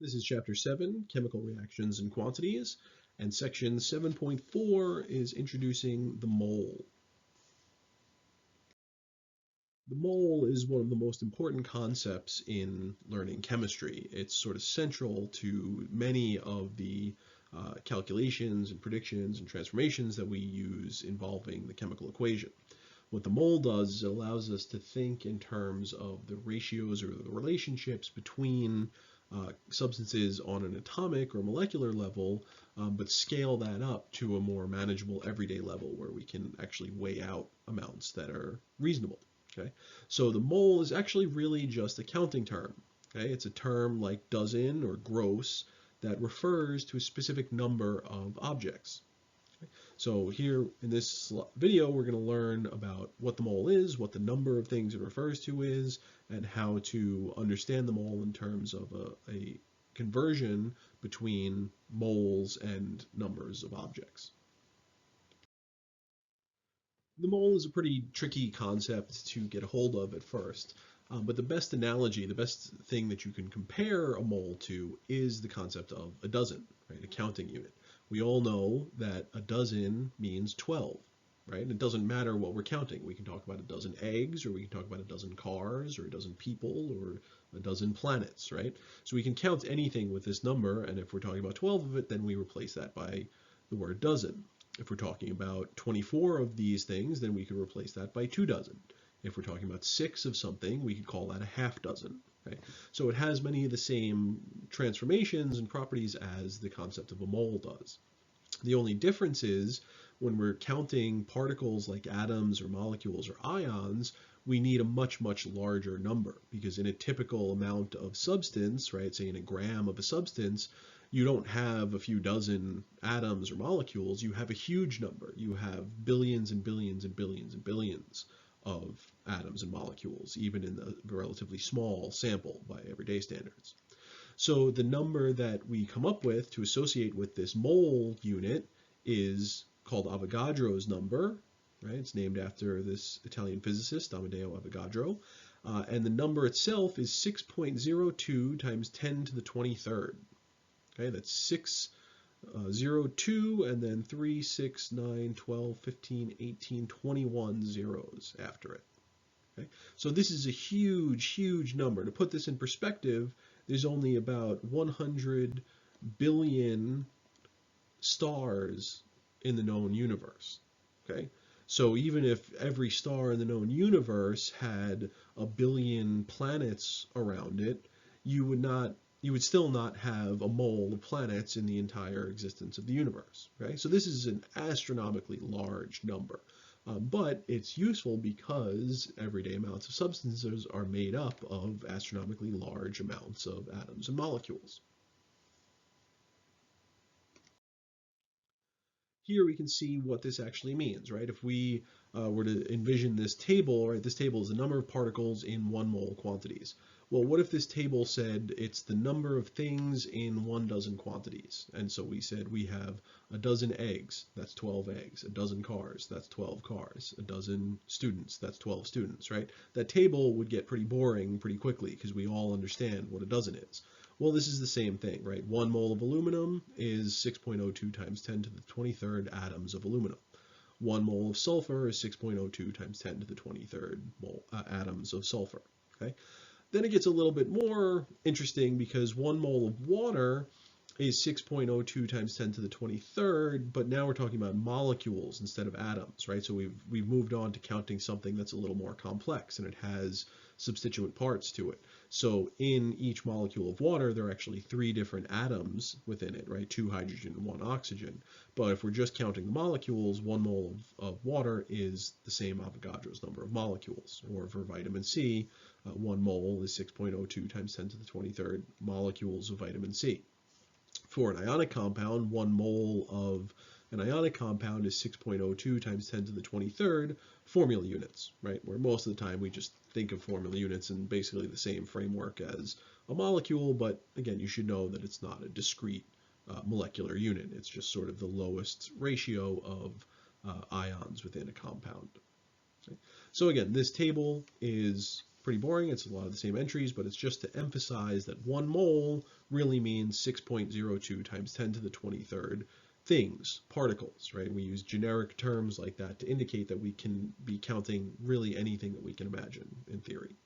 This is Chapter 7, Chemical Reactions and Quantities, and Section 7.4 is introducing the mole. The mole is one of the most important concepts in learning chemistry. It's sort of central to many of the calculations and predictions and transformations that we use involving the chemical equation. What the mole does is it allows us to think in terms of the ratios or the relationships between substances on an atomic or molecular level, but scale that up to a more manageable everyday level where we can actually weigh out amounts that are reasonable. Okay, so the mole is actually really just a counting term. Okay, it's a term like dozen or gross that refers to a specific number of objects. So here in this video, we're going to learn about what the mole is, what the number of things it refers to is, and how to understand the mole in terms of a conversion between moles and numbers of objects. The mole is a pretty tricky concept to get a hold of at first, but the best analogy, the best thing that you can compare a mole to is the concept of a dozen, right? A counting unit. We all know that a dozen means 12, right? And it doesn't matter what we're counting. We can talk about a dozen eggs, or we can talk about a dozen cars, or a dozen people, or a dozen planets, right? So we can count anything with this number, and if we're talking about 12 of it, then we replace that by the word dozen. If we're talking about 24 of these things, then we could replace that by 2 dozen. If we're talking about 6 of something, we could call that a half dozen. Right? So it has many of the same transformations and properties as the concept of a mole does. The only difference is when we're counting particles like atoms or molecules or ions, we need a much, much larger number because in a typical amount of substance, right, say in a gram of a substance, you don't have a few dozen atoms or molecules, you have a huge number. You have billions and billions and billions and billions of atoms and molecules, even in a relatively small sample by everyday standards. So the number that we come up with to associate with this mole unit is called Avogadro's number, right? It's named after this Italian physicist, Amedeo Avogadro. And the number itself is 6.02 times 10 to the 23rd. Okay, that's 602 and then 3, 6, 9, 12, 15, 18, 21 zeros after it. Okay? So this is a huge, huge number. To put this in perspective, there's only about 100 billion stars in the known universe. Okay? So even if every star in the known universe had a billion planets around it, you would still not have a mole of planets in the entire existence of the universe. Okay? So this is an astronomically large number. But it's useful because everyday amounts of substances are made up of astronomically large amounts of atoms and molecules. Here we can see what this actually means, right? If we were to envision this table, right, this table is the number of particles in 1 mole quantities. Well, what if this table said it's the number of things in 1 dozen quantities? And so we said we have a dozen eggs, that's 12 eggs, a dozen cars, that's 12 cars, a dozen students, that's 12 students, right? That table would get pretty boring pretty quickly because we all understand what a dozen is. Well, this is the same thing, right? 1 mole of aluminum is 6.02 times 10 to the 23rd atoms of aluminum. 1 mole of sulfur is 6.02 times 10 to the 23rd atoms of sulfur. Okay? Then it gets a little bit more interesting because 1 mole of water is 6.02 times 10 to the 23rd, but now we're talking about molecules instead of atoms, right? So we've moved on to counting something that's a little more complex and it has substituent parts to it. So in each molecule of water, there are actually 3 different atoms within it, right? 2 hydrogen and 1 oxygen. But if we're just counting the molecules, 1 mole of water is the same Avogadro's number of molecules. Or for vitamin C, 1 mole is 6.02 times 10 to the 23rd molecules of vitamin C. For an ionic compound, 1 mole of an ionic compound is 6.02 times 10 to the 23rd formula units, right? Where most of the time we just think of formula units in basically the same framework as a molecule, but again, you should know that it's not a discrete molecular unit. It's just sort of the lowest ratio of ions within a compound. Okay? So again, this table is pretty boring. It's a lot of the same entries, but it's just to emphasize that 1 mole really means 6.02 times 10 to the 23rd things, particles, right? We use generic terms like that to indicate that we can be counting really anything that we can imagine in theory.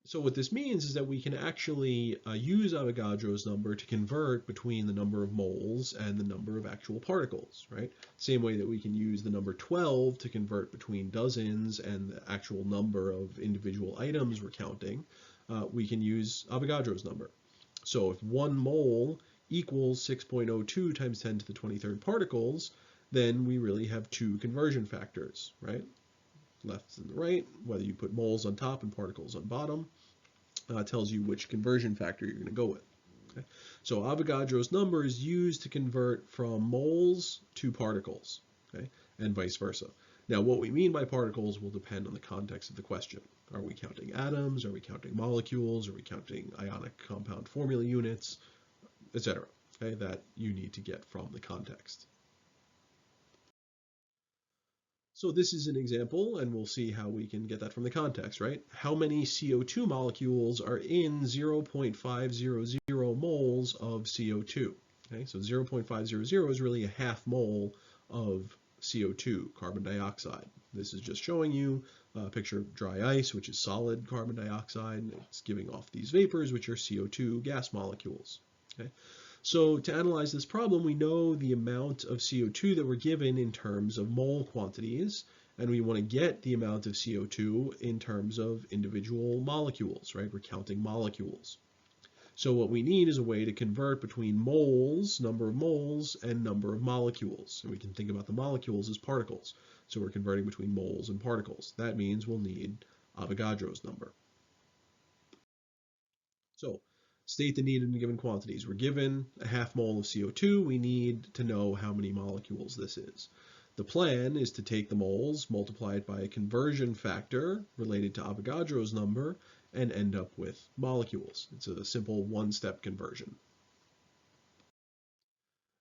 So what this means is that we can actually use Avogadro's number to convert between the number of moles and the number of actual particles, right? Same way that we can use the number 12 to convert between dozens and the actual number of individual items we're counting, we can use Avogadro's number. So if 1 mole equals 6.02 times 10 to the 23rd particles, then we really have 2 conversion factors, right? Left and the right, whether you put moles on top and particles on bottom, tells you which conversion factor you're going to go with. Okay? So Avogadro's number is used to convert from moles to particles, okay? And vice versa. Now, what we mean by particles will depend on the context of the question. Are we counting atoms? Are we counting molecules? Are we counting ionic compound formula units, etc.? Okay? That you need to get from the context. So this is an example, and we'll see how we can get that from the context, right? How many CO2 molecules are in 0.500 moles of CO2? Okay, so 0.500 is really a half mole of CO2, carbon dioxide. This is just showing you a picture of dry ice, which is solid carbon dioxide. It's giving off these vapors, which are CO2 gas molecules. Okay? So to analyze this problem, we know the amount of CO2 that we're given in terms of mole quantities, and we want to get the amount of CO2 in terms of individual molecules, right? We're counting molecules. So what we need is a way to convert between moles, number of moles, and number of molecules. And we can think about the molecules as particles. So we're converting between moles and particles. That means we'll need Avogadro's number. So state the need in given quantities. We're given a half mole of CO2. We need to know how many molecules this is. The plan is to take the moles, multiply it by a conversion factor related to Avogadro's number, and end up with molecules. It's a simple one-step conversion.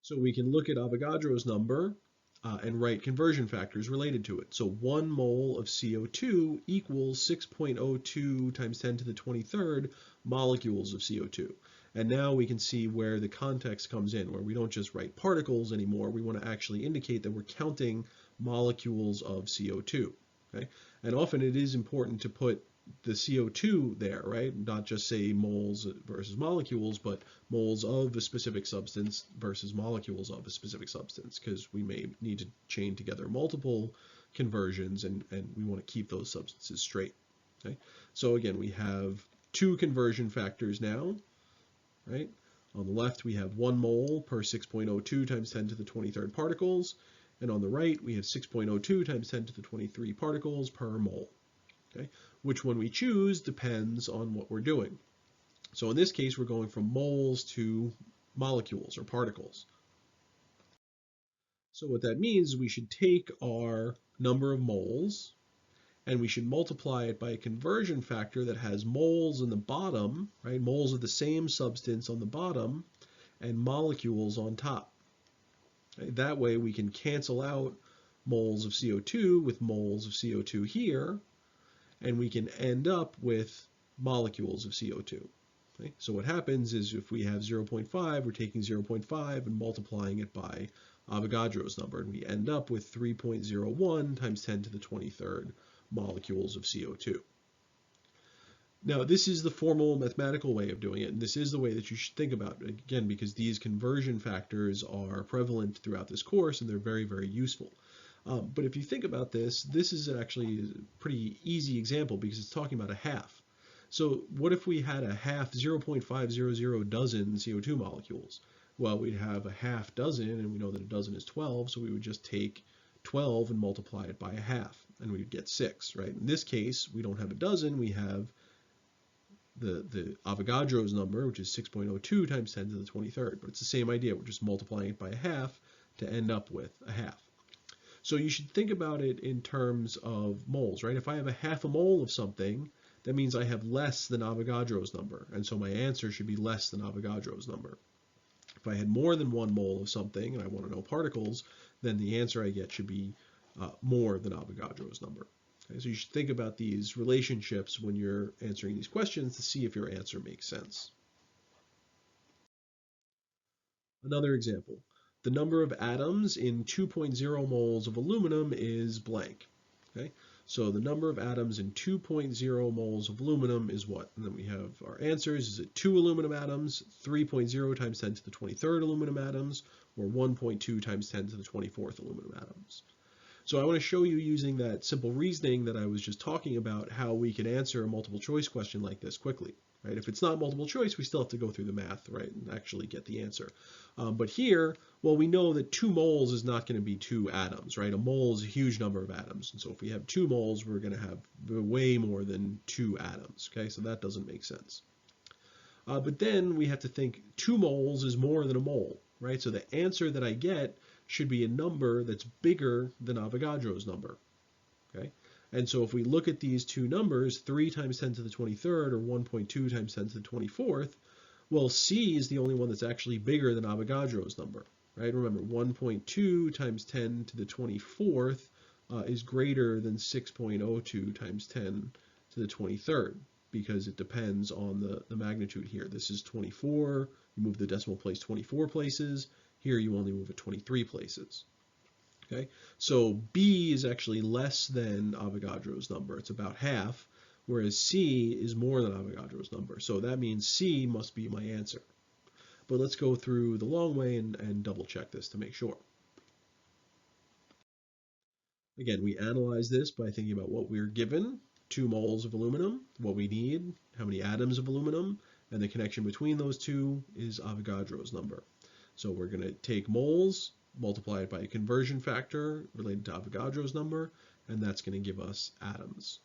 So we can look at Avogadro's number and write conversion factors related to it. So 1 mole of CO2 equals 6.02 times 10 to the 23rd molecules of CO2. And now we can see where the context comes in, where we don't just write particles anymore. We want to actually indicate that we're counting molecules of CO2. Okay? And often it is important to put the CO2 there, right? Not just say moles versus molecules, but moles of a specific substance versus molecules of a specific substance, because we may need to chain together multiple conversions, and we want to keep those substances straight. Okay? So again, we have 2 conversion factors now, right? On the left, we have 1 mole per 6.02 times 10 to the 23rd particles, and on the right, we have 6.02 times 10 to the 23 particles per mole. Okay? Which one we choose depends on what we're doing. So in this case, we're going from moles to molecules or particles. So what that means is we should take our number of moles and we should multiply it by a conversion factor that has moles in the bottom, right? Moles of the same substance on the bottom and molecules on top. Okay? That way we can cancel out moles of CO2 with moles of CO2 here, and we can end up with molecules of CO2. Okay? So what happens is if we have 0.5, we're taking 0.5 and multiplying it by Avogadro's number, and we end up with 3.01 times 10 to the 23rd molecules of CO2. Now, this is the formal mathematical way of doing it, and this is the way that you should think about it, again, because these conversion factors are prevalent throughout this course, and they're very, very useful. But if you think about this, this is actually a pretty easy example because it's talking about a half. So what if we had a half 0.500 dozen CO2 molecules? Well, we'd have a half dozen, and we know that a dozen is 12, so we would just take 12 and multiply it by a half, and we'd get 6, right? In this case, we don't have a dozen, we have the Avogadro's number, which is 6.02 times 10 to the 23rd, but it's the same idea. We're just multiplying it by a half to end up with a half. So you should think about it in terms of moles, right? If I have a half a mole of something, that means I have less than Avogadro's number, and so my answer should be less than Avogadro's number. If I had more than 1 mole of something and I want to know particles, then the answer I get should be more than Avogadro's number. Okay, so you should think about these relationships when you're answering these questions to see if your answer makes sense. Another example, the number of atoms in 2.0 moles of aluminum is blank. Okay, so the number of atoms in 2.0 moles of aluminum is what? And then we have our answers. Is it 2 aluminum atoms, 3.0 times 10 to the 23rd aluminum atoms, or 1.2 times 10 to the 24th aluminum atoms? So I want to show you, using that simple reasoning that I was just talking about, how we can answer a multiple choice question like this quickly. Right? If it's not multiple choice, we still have to go through the math, right, and actually get the answer. But here, well, we know that 2 moles is not going to be 2 atoms, right? A mole is a huge number of atoms. And so if we have 2 moles, we're going to have way more than 2 atoms. Okay, so that doesn't make sense. But then we have to think 2 moles is more than a mole, right? So the answer that I get should be a number that's bigger than Avogadro's number. Okay, and so if we look at these two numbers, 3 times 10 to the 23rd or 1.2 times 10 to the 24th, well, C is the only one that's actually bigger than Avogadro's number, right? Remember, 1.2 times 10 to the 24th is greater than 6.02 times 10 to the 23rd, because it depends on the magnitude here. This is 24, you move the decimal place 24 places. Here you only move it 23 places. Okay, so B is actually less than Avogadro's number. It's about half, whereas C is more than Avogadro's number. So that means C must be my answer. But let's go through the long way and double check this to make sure. Again, we analyze this by thinking about what we're given, 2 moles of aluminum, what we need, how many atoms of aluminum, and the connection between those two is Avogadro's number. So we're going to take moles, multiply it by a conversion factor related to Avogadro's number, and that's going to give us atoms.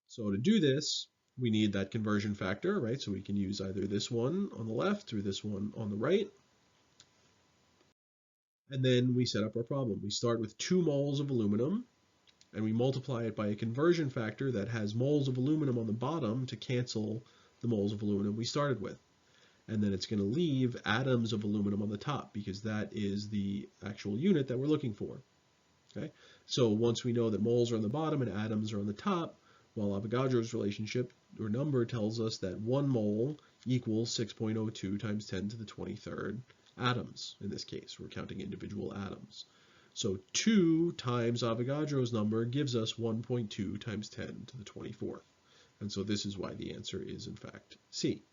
So to do this, we need that conversion factor, right? So we can use either this one on the left or this one on the right. And then we set up our problem. We start with 2 moles of aluminum, and we multiply it by a conversion factor that has moles of aluminum on the bottom to cancel the moles of aluminum we started with. And then it's going to leave atoms of aluminum on the top, because that is the actual unit that we're looking for. Okay, so once we know that moles are on the bottom and atoms are on the top, well, Avogadro's relationship or number tells us that 1 mole equals 6.02 times 10 to the 23rd atoms. In this case, we're counting individual atoms. So 2 times Avogadro's number gives us 1.2 times 10 to the 24th. And so this is why the answer is, in fact, C.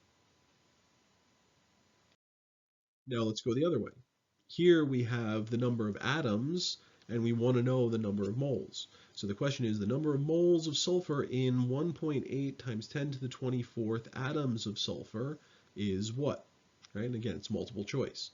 Now let's go the other way. Here we have the number of atoms, and we want to know the number of moles. So the question is, the number of moles of sulfur in 1.8 times 10 to the 24th atoms of sulfur is what? Right? And again, it's multiple choice.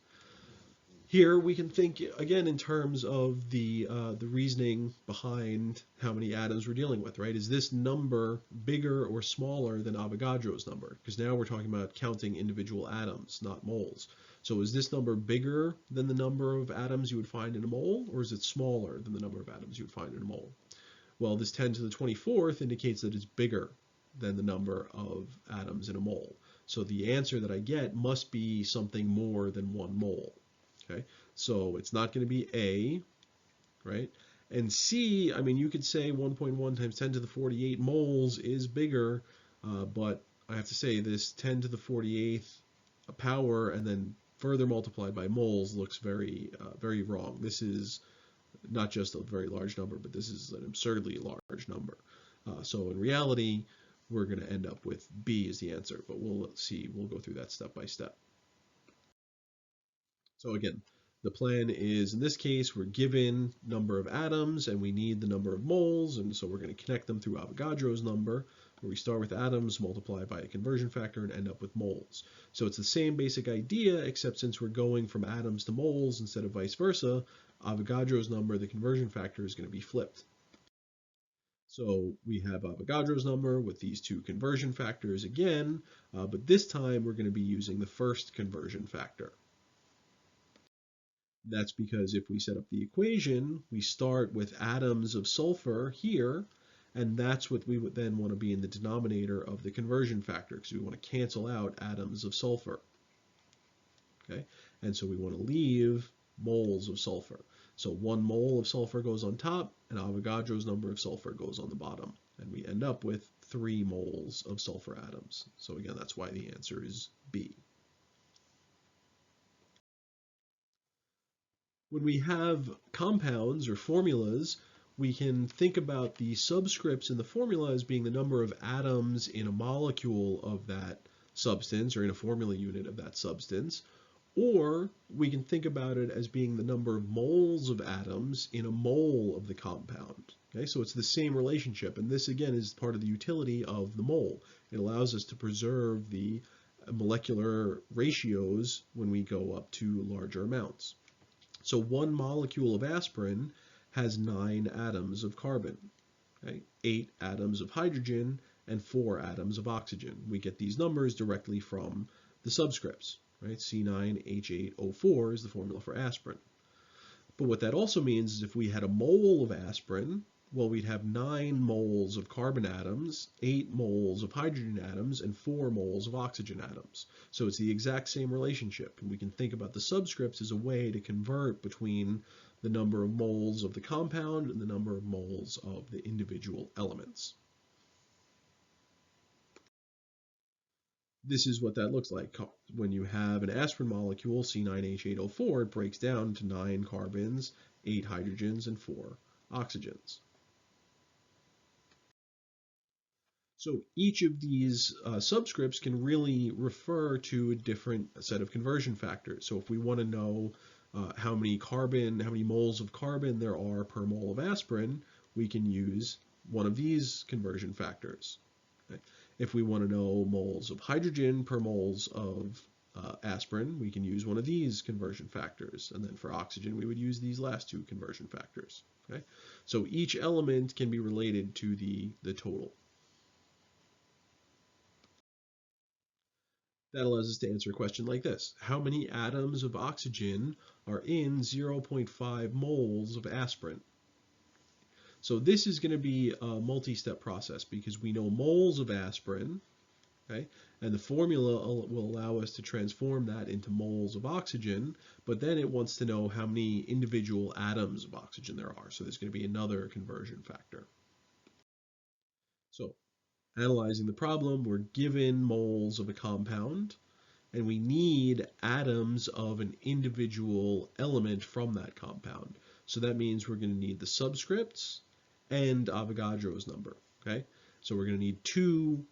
Here we can think again in terms of the reasoning behind how many atoms we're dealing with, right? Is this number bigger or smaller than Avogadro's number? Because now we're talking about counting individual atoms, not moles. So is this number bigger than the number of atoms you would find in a mole, or is it smaller than the number of atoms you would find in a mole? Well, this 10 to the 24th indicates that it's bigger than the number of atoms in a mole. So the answer that I get must be something more than 1 mole. Okay, so it's not going to be A, right? And C, I mean, you could say 1.1 times 10 to the 48 moles is bigger, but I have to say this 10 to the 48th power and then further multiplied by moles looks very, very wrong. This is not just a very large number, but this is an absurdly large number. So in reality, we're going to end up with B as the answer, but we'll see. We'll go through that step by step. So again, the plan is, in this case, we're given number of atoms and we need the number of moles, and so we're going to connect them through Avogadro's number, where we start with atoms, multiply by a conversion factor, and end up with moles. So it's the same basic idea, except since we're going from atoms to moles instead of vice versa, Avogadro's number, the conversion factor, is going to be flipped. So we have Avogadro's number with these two conversion factors again, but this time we're going to be using the first conversion factor. That's because if we set up the equation, we start with atoms of sulfur here, and that's what we would then want to be in the denominator of the conversion factor, because we want to cancel out atoms of sulfur. Okay, and so we want to leave moles of sulfur. So 1 mole of sulfur goes on top, and Avogadro's number of sulfur goes on the bottom. And we end up with 3 moles of sulfur atoms. So again, that's why the answer is B. When we have compounds or formulas, we can think about the subscripts in the formula as being the number of atoms in a molecule of that substance or in a formula unit of that substance. Or we can think about it as being the number of moles of atoms in a mole of the compound. Okay, so it's the same relationship. And this, again, is part of the utility of the mole. It allows us to preserve the molecular ratios when we go up to larger amounts. So 1 molecule of aspirin has 9 atoms of carbon, okay? 8 atoms of hydrogen, and 4 atoms of oxygen. We get these numbers directly from the subscripts. Right? C9H8O4 is the formula for aspirin. But what that also means is if we had a mole of aspirin, well, we'd have 9 moles of carbon atoms, 8 moles of hydrogen atoms, and 4 moles of oxygen atoms. So it's the exact same relationship. And we can think about the subscripts as a way to convert between the number of moles of the compound and the number of moles of the individual elements. This is what that looks like. When you have an aspirin molecule, C9H8O4, it breaks down to 9 carbons, 8 hydrogens, and 4 oxygens. So each of these subscripts can really refer to a different set of conversion factors. So if we want to know how many moles of carbon there are per mole of aspirin, we can use one of these conversion factors. Okay? If we want to know moles of hydrogen per moles of aspirin, we can use one of these conversion factors. And then for oxygen, we would use these last 2 conversion factors. Okay? So each element can be related to the total. That allows us to answer a question like this. How many atoms of oxygen are in 0.5 moles of aspirin? So this is going to be a multi-step process because we know moles of aspirin, okay? And the formula will allow us to transform that into moles of oxygen, but then it wants to know how many individual atoms of oxygen there are. So there's going to be another conversion factor. So analyzing the problem, we're given moles of a compound, and we need atoms of an individual element from that compound. So that means we're going to need the subscripts and Avogadro's number, okay? So we're going to need 2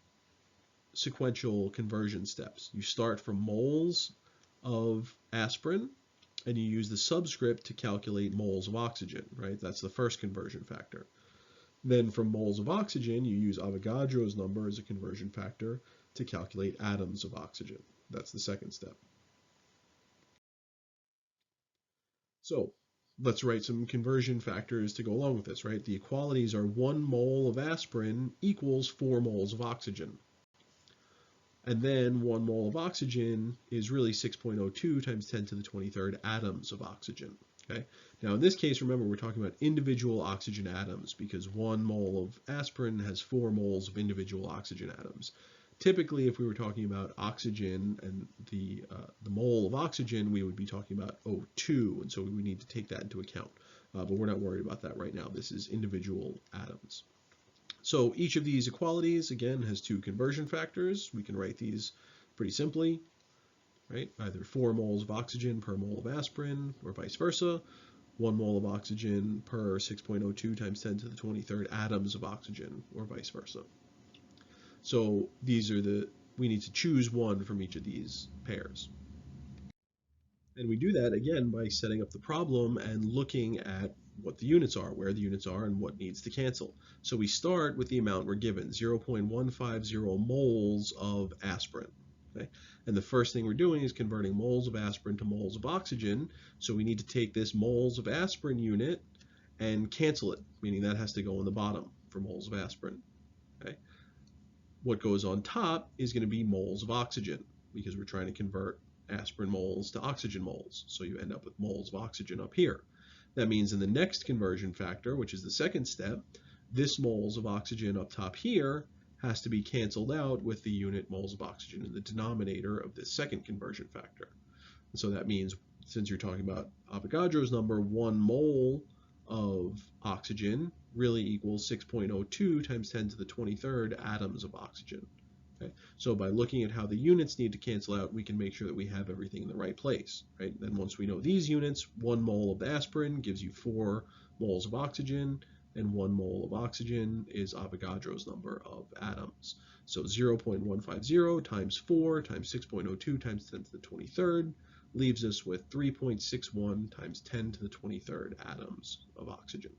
sequential conversion steps. You start from moles of aspirin, and you use the subscript to calculate moles of oxygen, right? That's the first conversion factor. Then from moles of oxygen, you use Avogadro's number as a conversion factor to calculate atoms of oxygen. That's the second step. So let's write some conversion factors to go along with this, right? The equalities are 1 mole of aspirin equals 4 moles of oxygen. And then 1 mole of oxygen is really 6.02 times 10 to the 23rd atoms of oxygen. Okay. Now in this case, remember, we're talking about individual oxygen atoms because 1 mole of aspirin has 4 moles of individual oxygen atoms. Typically, if we were talking about oxygen and the mole of oxygen, we would be talking about O2, and so we would need to take that into account. But we're not worried about that right now. This is individual atoms. So each of these equalities, again, has 2 conversion factors. We can write these pretty simply, right? Either 4 moles of oxygen per mole of aspirin, or vice versa. 1 mole of oxygen per 6.02 times 10 to the 23rd atoms of oxygen, or vice versa. So these are we need to choose one from each of these pairs. And we do that, again, by setting up the problem and looking at what the units are, where the units are, and what needs to cancel. So we start with the amount we're given, 0.150 moles of aspirin. Okay? And the first thing we're doing is converting moles of aspirin to moles of oxygen. So we need to take this moles of aspirin unit and cancel it, meaning that has to go on the bottom for moles of aspirin. Okay? What goes on top is going to be moles of oxygen because we're trying to convert aspirin moles to oxygen moles. So you end up with moles of oxygen up here. That means in the next conversion factor, which is the second step, this moles of oxygen up top here has to be canceled out with the unit moles of oxygen in the denominator of this second conversion factor. So that means, since you're talking about Avogadro's number, 1 mole of oxygen really equals 6.02 times 10 to the 23rd atoms of oxygen. Okay? So by looking at how the units need to cancel out, we can make sure that we have everything in the right place. Right? Then once we know these units, 1 mole of the aspirin gives you 4 moles of oxygen, and 1 mole of oxygen is Avogadro's number of atoms. So 0.150 times 4 times 6.02 times 10 to the 23rd leaves us with 3.61 times 10 to the 23rd atoms of oxygen.